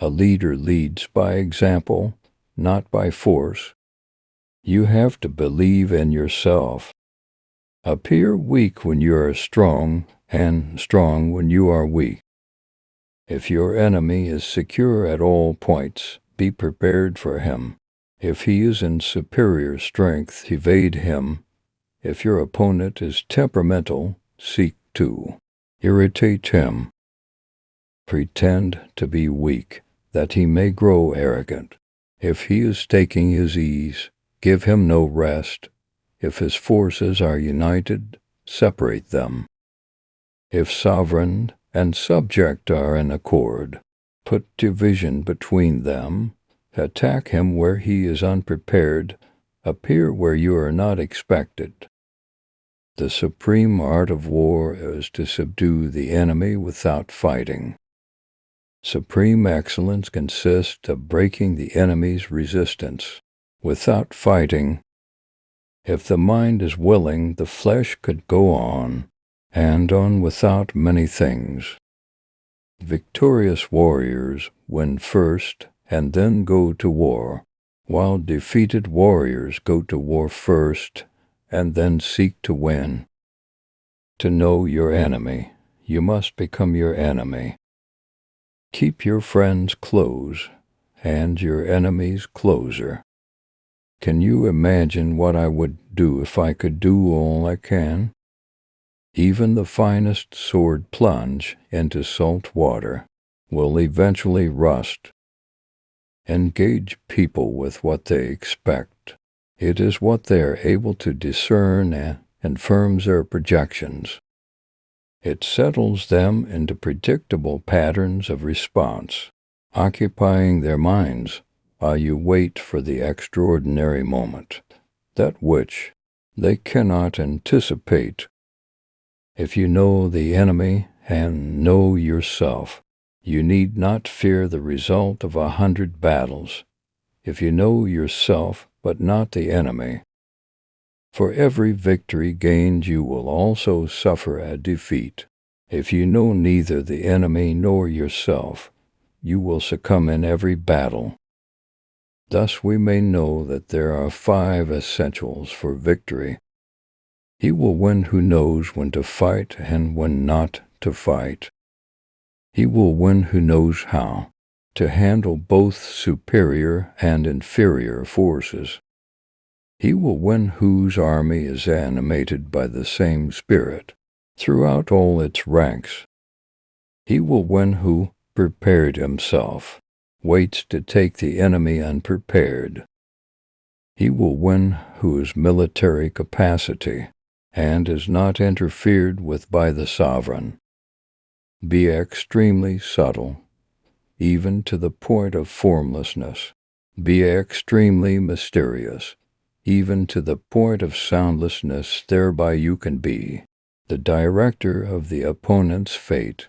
A leader leads by example, not by force. You have to believe in yourself. Appear weak when you are strong, and strong when you are weak. If your enemy is secure at all points, be prepared for him. If he is in superior strength, evade him. If your opponent is temperamental, seek to irritate him. Pretend to be weak, that he may grow arrogant. If he is taking his ease, give him no rest. If his forces are united, separate them. If sovereign and subject are in accord, put division between them. Attack him where he is unprepared. Appear where you are not expected. The supreme art of war is to subdue the enemy without fighting. Supreme excellence consists of breaking the enemy's resistance without fighting. If the mind is willing, the flesh could go on, and on without many things. Victorious warriors win first and then go to war, while defeated warriors go to war first and then seek to win. To know your enemy, you must become your enemy. Keep your friends close and your enemies closer. Can you imagine what I would do if I could do all I can? Even the finest sword plunge into salt water will eventually rust. Engage people with what they expect. It is what they are able to discern and firms their projections. It settles them into predictable patterns of response, occupying their minds while you wait for the extraordinary moment, that which they cannot anticipate. If you know the enemy and know yourself, you need not fear the result of 100 battles. If you know yourself but not the enemy, for every victory gained you will also suffer a defeat. If you know neither the enemy nor yourself, you will succumb in every battle. Thus we may know that there are 5 essentials for victory. He will win who knows when to fight and when not to fight. He will win who knows how to handle both superior and inferior forces. He will win whose army is animated by the same spirit throughout all its ranks. He will win who prepared himself, waits to take the enemy unprepared. He will win whose military capacity and is not interfered with by the sovereign. Be extremely subtle, even to the point of formlessness. Be extremely mysterious, even to the point of soundlessness. Thereby you can be the director of the opponent's fate.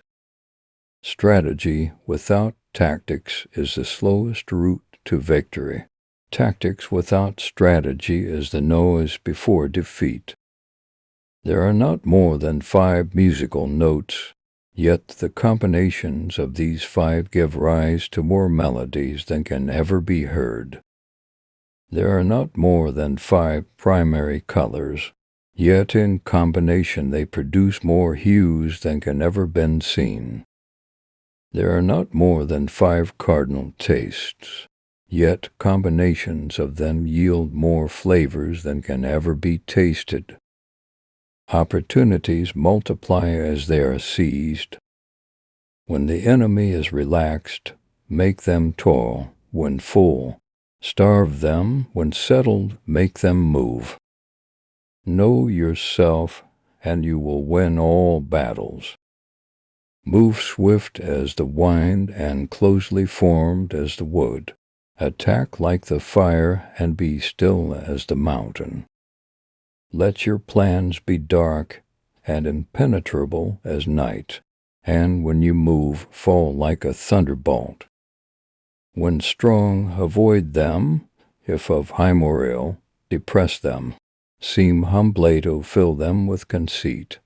Strategy without tactics is the slowest route to victory. Tactics without strategy is the noise before defeat. There are not more than 5 musical notes, yet the combinations of these 5 give rise to more melodies than can ever be heard. There are not more than 5 primary colors, yet in combination they produce more hues than can ever been seen. There are not more than 5 cardinal tastes, yet combinations of them yield more flavors than can ever be tasted. Opportunities multiply as they are seized. When the enemy is relaxed, make them toil when full. Starve them when settled, make them move. Know yourself, and you will win all battles. Move swift as the wind and closely formed as the wood. Attack like the fire and be still as the mountain. Let your plans be dark and impenetrable as night, and when you move, fall like a thunderbolt. When strong, avoid them. If of high morale, depress them. Seem humblato, fill them with conceit.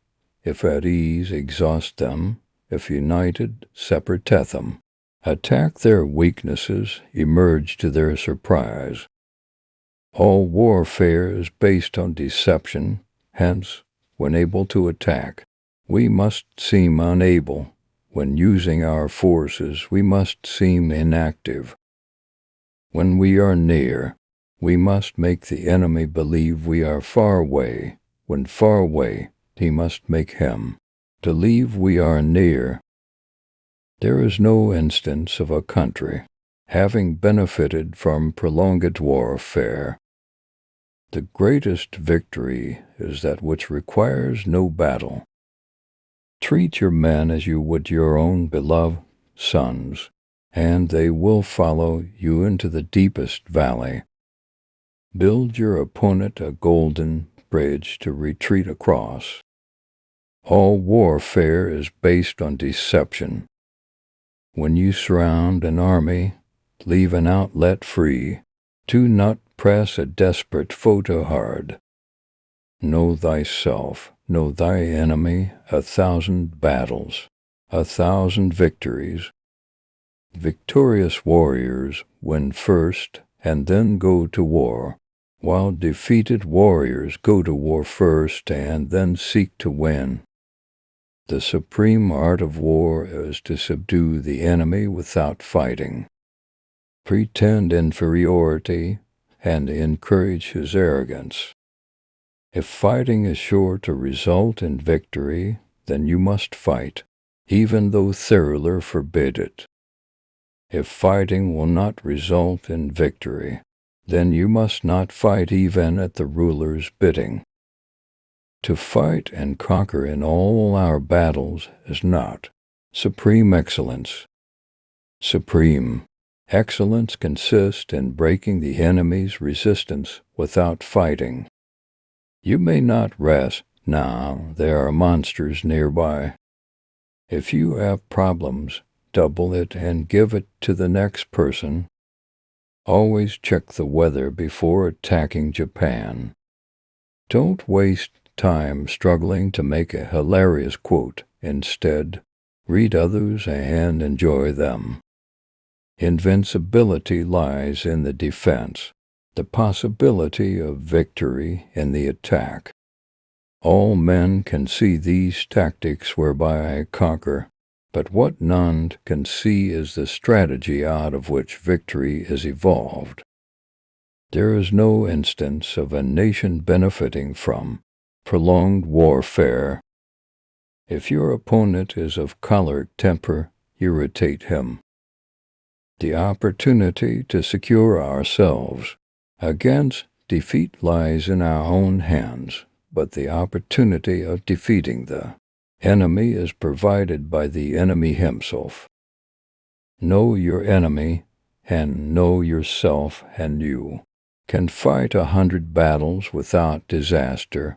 If at ease, exhaust them. If united, separateth them. Attack their weaknesses, emerge to their surprise. All warfare is based on deception, hence, when able to attack, we must seem unable. When using our forces, we must seem inactive. When we are near, we must make the enemy believe we are far away. When far away, he must make him believe we are near. There is no instance of a country having benefited from prolonged warfare. The greatest victory is that which requires no battle. Treat your men as you would your own beloved sons, and they will follow you into the deepest valley. Build your opponent a golden bridge to retreat across. All warfare is based on deception. When you surround an army, leave an outlet free. Do not press a desperate foe too hard. Know thyself, know thy enemy, 1,000 battles, 1,000 victories. Victorious warriors win first and then go to war, while defeated warriors go to war first and then seek to win. The supreme art of war is to subdue the enemy without fighting, pretend inferiority, and encourage his arrogance. If fighting is sure to result in victory, then you must fight, even though Thurler forbid it. If fighting will not result in victory, then you must not fight even at the ruler's bidding. To fight and conquer in all our battles is not supreme excellence. Supreme excellence consists in breaking the enemy's resistance without fighting. You may not rest now, there are monsters nearby. If you have problems, double it and give it to the next person. Always check the weather before attacking Japan. Don't waste time struggling to make a hilarious quote. Instead, read others and enjoy them. Invincibility lies in the defense, the possibility of victory in the attack. All men can see these tactics whereby I conquer, but what none can see is the strategy out of which victory is evolved. There is no instance of a nation benefiting from prolonged warfare. If your opponent is of choleric temper, irritate him. The opportunity to secure ourselves against defeat lies in our own hands, but the opportunity of defeating the enemy is provided by the enemy himself. Know your enemy, and know yourself, and you can fight 100 battles without disaster.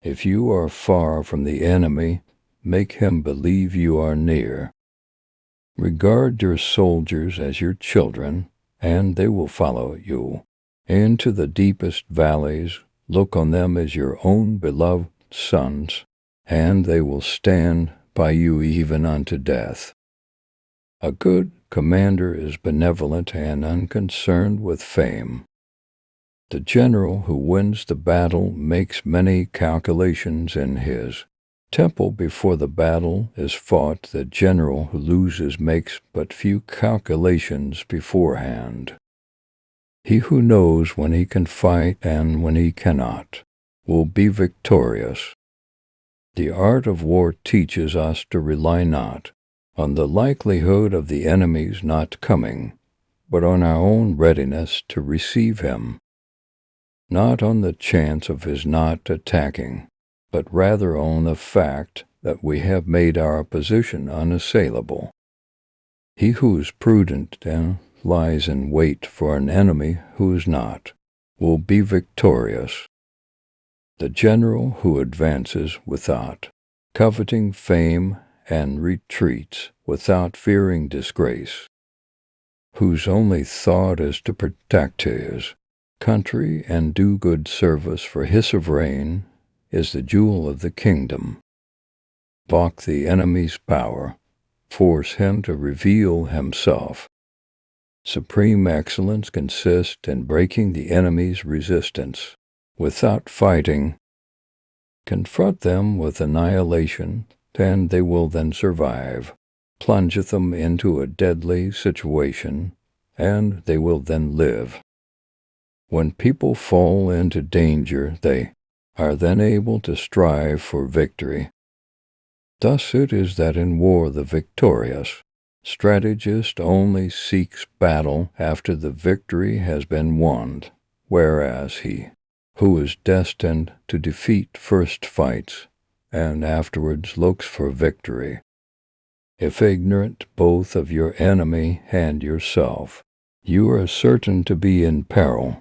If you are far from the enemy, make him believe you are near. Regard your soldiers as your children, and they will follow you into the deepest valleys. Look on them as your own beloved sons, and they will stand by you even unto death. A good commander is benevolent and unconcerned with fame. The general who wins the battle makes many calculations in his temple before the battle is fought. The general who loses makes but few calculations beforehand. He who knows when he can fight and when he cannot will be victorious. The art of war teaches us to rely not on the likelihood of the enemy's not coming, but on our own readiness to receive him. Not on the chance of his not attacking, but rather on the fact that we have made our position unassailable. He who is prudent and lies in wait for an enemy who is not, will be victorious. The general who advances without coveting fame and retreats without fearing disgrace, whose only thought is to protect his country and do good service for his sovereign, is the jewel of the kingdom. Balk the enemy's power, force him to reveal himself. Supreme excellence consists in breaking the enemy's resistance without fighting. Confront them with annihilation, and they will then survive. Plunge them into a deadly situation, and they will then live. When people fall into danger, they are then able to strive for victory. Thus it is that in war the victorious strategist only seeks battle after the victory has been won, whereas he who is destined to defeat first fights and afterwards looks for victory. If ignorant both of your enemy and yourself, you are certain to be in peril.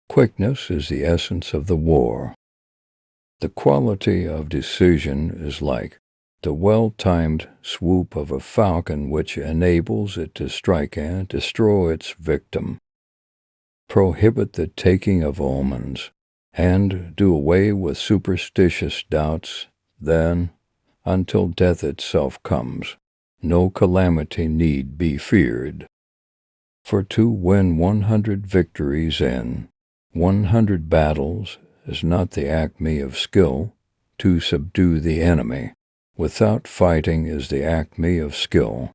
Quickness is the essence of the war. The quality of decision is like the well-timed swoop of a falcon which enables it to strike and destroy its victim. Prohibit the taking of omens, and do away with superstitious doubts, then, until death itself comes, no calamity need be feared. For to win 100 victories in 100 battles is not the acme of skill. To subdue the enemy without fighting is the acme of skill.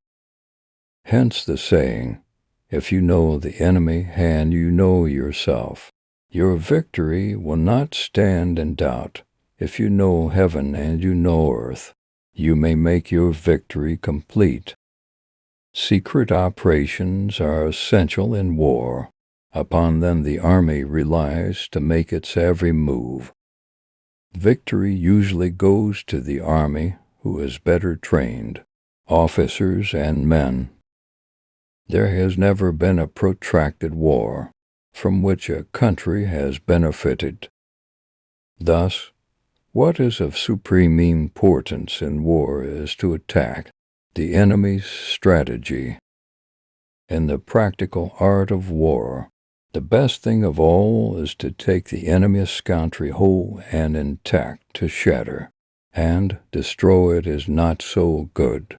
Hence the saying, if you know the enemy and you know yourself, your victory will not stand in doubt. If you know heaven and you know earth, you may make your victory complete. Secret operations are essential in war. Upon them the army relies to make its every move. Victory usually goes to the army who is better trained, officers and men. There has never been a protracted war from which a country has benefited. Thus, what is of supreme importance in war is to attack the enemy's strategy. In the practical art of war, the best thing of all is to take the enemy's country whole and intact. To shatter and destroy it is not so good.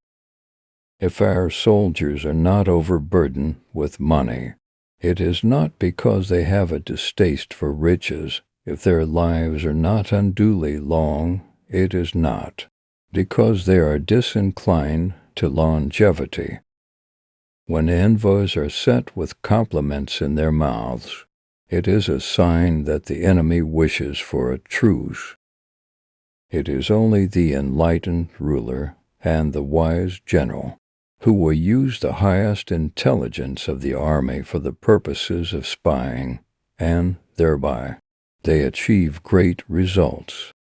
If our soldiers are not overburdened with money, it is not because they have a distaste for riches. If their lives are not unduly long, it is not because they are disinclined to longevity. When envoys are sent with compliments in their mouths, it is a sign that the enemy wishes for a truce. It is only the enlightened ruler and the wise general who will use the highest intelligence of the army for the purposes of spying, and thereby they achieve great results.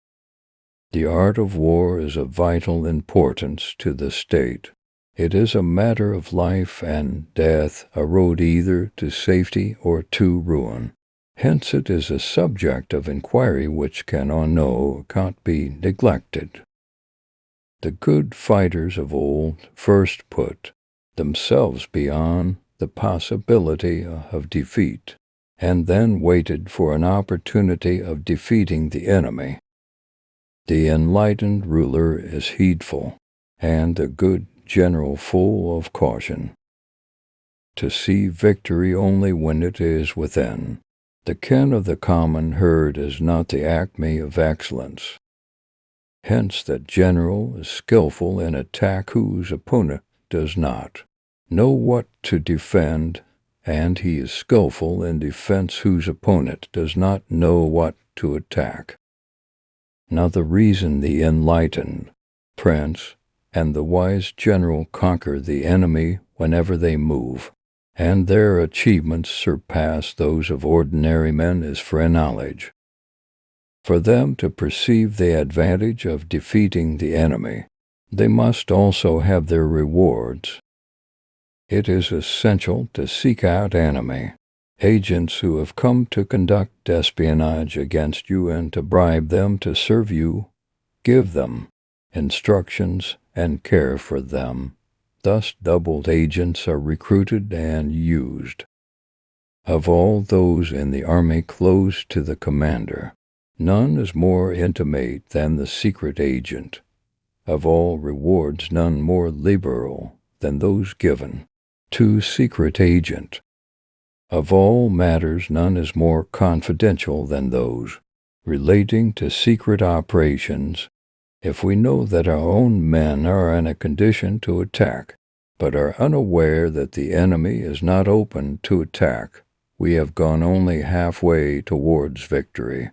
The art of war is of vital importance to the state. It is a matter of life and death, a road either to safety or to ruin. Hence it is a subject of inquiry which can on no account be neglected. The good fighters of old first put themselves beyond the possibility of defeat, and then waited for an opportunity of defeating the enemy. The enlightened ruler is heedful, and the good general full of caution. To see victory only when it is within the ken of the common herd is not the acme of excellence. Hence that general is skillful in attack whose opponent does not know what to defend, and he is skillful in defense whose opponent does not know what to attack. Now the reason the enlightened prince and the wise general conquer the enemy whenever they move, and their achievements surpass those of ordinary men, is phrenology. For them to perceive the advantage of defeating the enemy, they must also have their rewards. It is essential to seek out enemy agents who have come to conduct espionage against you and to bribe them to serve you. Give them instructions and care for them. Thus doubled agents are recruited and used. Of all those in the army close to the commander, none is more intimate than the secret agent. Of all rewards none more liberal than those given to secret agent. Of all matters none is more confidential than those relating to secret operations. If we know that our own men are in a condition to attack, but are unaware that the enemy is not open to attack, we have gone only halfway towards victory.